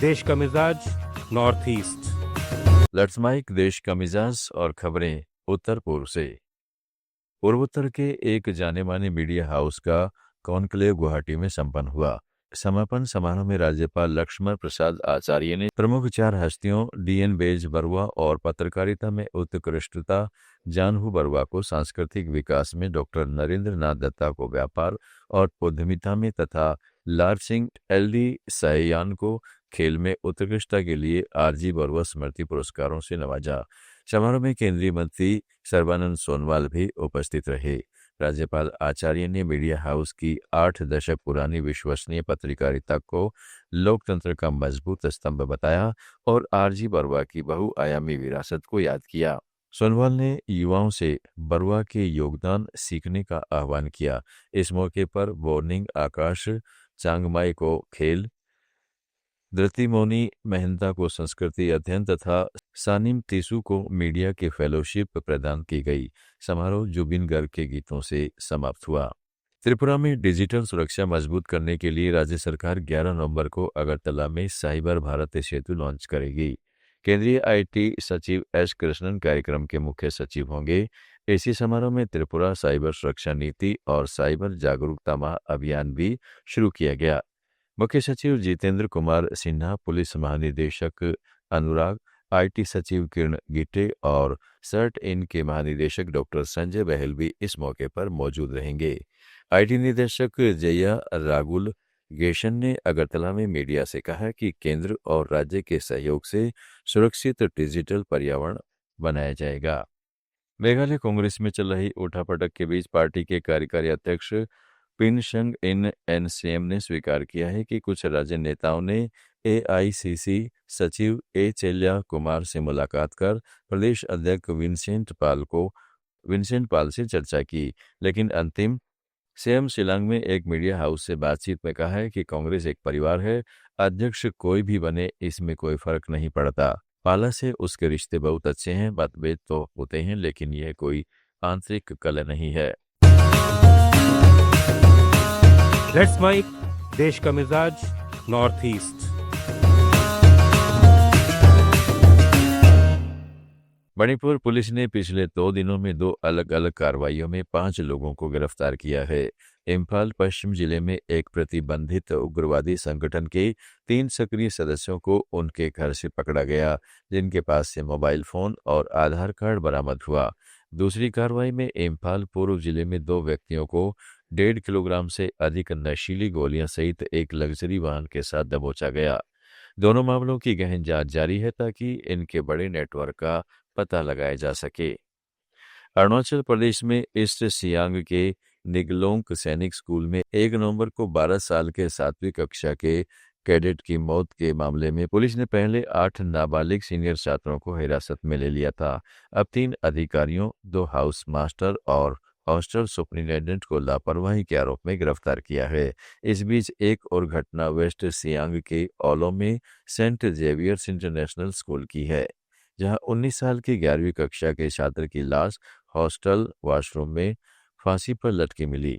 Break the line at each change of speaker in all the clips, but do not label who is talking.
देश का मिजाज नॉर्थ ईस्ट।
लेट्स माइक देश का मिजाज और खबरें उत्तर पूर्व से। पूर्वोत्तर के एक जाने माने मीडिया हाउस का कॉन्क्लेव गुवाहाटी में संपन्न हुआ। समापन समारोह में राज्यपाल लक्ष्मण प्रसाद आचार्य ने प्रमुख 4 हस्तियों DN बेज बरुआ और पत्रकारिता में उत्कृष्टता जानहू बरुआ को सांस्कृतिक विकास में, डॉक्टर नरेंद्र नाथ दत्ता को व्यापार और उद्यमिता में तथा लाल सिंह LD सयान को खेल में उत्कृष्टता के लिए RG बरुआ स्मृति पुरस्कारों से नवाजा। समारोह में केंद्रीय मंत्री सर्बानंद सोनोवाल भी उपस्थित रहे। राज्यपाल आचार्य ने मीडिया हाउस की 8 दशक पुरानी विश्वसनीय पत्रकारिता को लोकतंत्र का मजबूत स्तंभ बताया और RG बरुआ की बहुआयामी विरासत को याद किया। सोनोवाल ने युवाओं से बरुआ के योगदान सीखने का आह्वान किया। इस मौके पर बोर्निंग आकाश चांगमाई को खेल, धृतिमोनी मेहता को संस्कृति अध्ययन तथा सानिम तीसु को मीडिया की फेलोशिप प्रदान की गई। समारोह जुबिन गर्ग के गीतों से समाप्त हुआ। त्रिपुरा में डिजिटल सुरक्षा मजबूत करने के लिए राज्य सरकार 11 नवंबर को अगरतला में साइबर भारत सेतु लॉन्च करेगी। केंद्रीय IT सचिव S कृष्णन कार्यक्रम के मुख्य सचिव होंगे। इसी समारोह में त्रिपुरा साइबर सुरक्षा नीति और साइबर जागरूकता माह अभियान भी शुरू किया गया। मुख्य सचिव जितेंद्र कुमार सिन्हा, पुलिस महानिदेशक अनुराग, IT सचिव किरण गिट्टे और CERT-IN के महानिदेशक डॉक्टर संजय बहल भी इस मौके पर मौजूद रहेंगे। IT निदेशक जया रागुल गेशन ने अगरतला में मीडिया से कहा कि केंद्र और राज्य के सहयोग से सुरक्षित डिजिटल पर्यावरण बनाया जाएगा। मेघालय कांग्रेस में चल रही उठापटक के बीच पार्टी के कार्यकारी अध्यक्ष पिनशंग इन NCM ने स्वीकार किया है कि कुछ राज्य नेताओं ने AICC सचिव A चेल्या कुमार से मुलाकात कर प्रदेश अध्यक्ष विंसेंट पाल से चर्चा की, लेकिन अंतिम CM शिलांग में एक मीडिया हाउस से बातचीत में कहा है कि कांग्रेस एक परिवार है, अध्यक्ष कोई भी बने इसमें कोई फर्क नहीं पड़ता। पाला से उसके रिश्ते बहुत अच्छे हैं, मतभेद तो होते हैं लेकिन यह कोई आंतरिक कलह नहीं है।
लेट्स माइक देश का मिजाज नॉर्थ ईस्ट।
मणिपुर पुलिस ने पिछले 2 दिनों में 2 अलग अलग कार्रवाइयों में 5 लोगों को गिरफ्तार किया है। इम्फाल पश्चिम जिले में एक प्रतिबंधित उग्रवादी संगठन के 3 सक्रिय सदस्यों को उनके घर से पकड़ा गया, जिनके पास से मोबाइल फोन और आधार कार्ड बरामद हुआ। दूसरी कार्रवाई में इम्फाल पूर्व जिले में 2 व्यक्तियों को 1.5 किलोग्राम से अधिक नशीली गोलियां सहित एक लग्जरी वाहन के साथ दबोचा गया। दोनों मामलों की गहन जांच जारी है ताकि इनके बड़े नेटवर्क का पता लगाया जा सके। अरुणाचल प्रदेश में ईस्ट सियांग के निगलोंग सैनिक स्कूल में 1 नवंबर को 12 साल के 7वीं कक्षा के कैडेट की मौत के मामले में पुलिस ने पहले 8 नाबालिग सीनियर छात्रों को हिरासत में ले लिया था। अब 3 अधिकारियों, 2 हाउस मास्टर और हॉस्टल सुपरिटेंडेंट को लापरवाही के आरोप में गिरफ्तार किया है। इस बीच एक और घटना वेस्ट सियांग के ओलो में सेंट जेवियर्स इंटरनेशनल स्कूल की है, जहां 19 साल की 11वीं कक्षा के छात्र की लाश हॉस्टल वॉशरूम में फांसी पर लटकी मिली।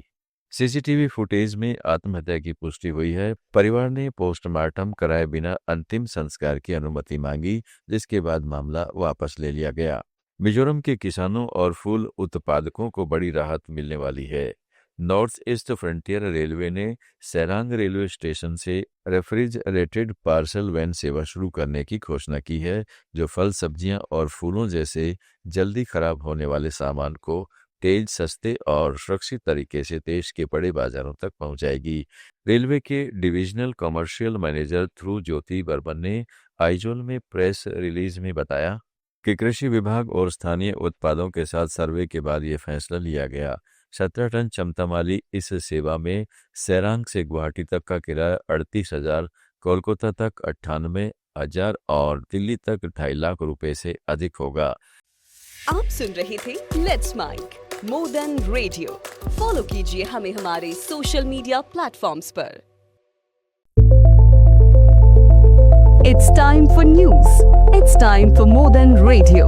CCTV फुटेज में आत्महत्या की पुष्टि हुई है। परिवार ने पोस्टमार्टम कराए बिना अंतिम संस्कार की अनुमति मांगी, जिसके बाद मामला वापस ले लिया गया। मिजोरम के किसानों और फूल उत्पादकों को बड़ी राहत मिलने वाली है। नॉर्थ ईस्ट फ्रंटियर रेलवे ने सेरांग रेलवे स्टेशन से रेफ्रिजरेटेड पार्सल वैन सेवा शुरू करने की घोषणा की है, जो फल, सब्जियां और फूलों जैसे जल्दी खराब होने वाले सामान को तेज, सस्ते और सुरक्षित तरीके से देश के बड़े बाजारों तक पहुंचाएगी। रेलवे के डिविजनल कमर्शियल मैनेजर ध्रुव ज्योति बर्मन ने आइजोल में प्रेस रिलीज में बताया कि कृषि विभाग और स्थानीय उत्पादों के साथ सर्वे के बाद यह फैसला लिया गया। 17 टन क्षमता वाली इस सेवा में सेरांग से गुवाहाटी तक का किराया 38,000, कोलकाता तक 98,000 और दिल्ली तक 2.5 लाख रुपए से अधिक होगा।
आप सुन रहे थे let's mic more than radio. Follow कीजिए हमें हमारे सोशल मीडिया प्लेटफॉर्म्स पर। It's time for news. It's time for more than radio.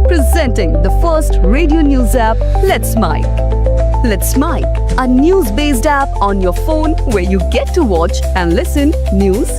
Presenting the first radio news app, Let's Mic. Let's Mic, a news-based app on your phone where you get to watch and listen news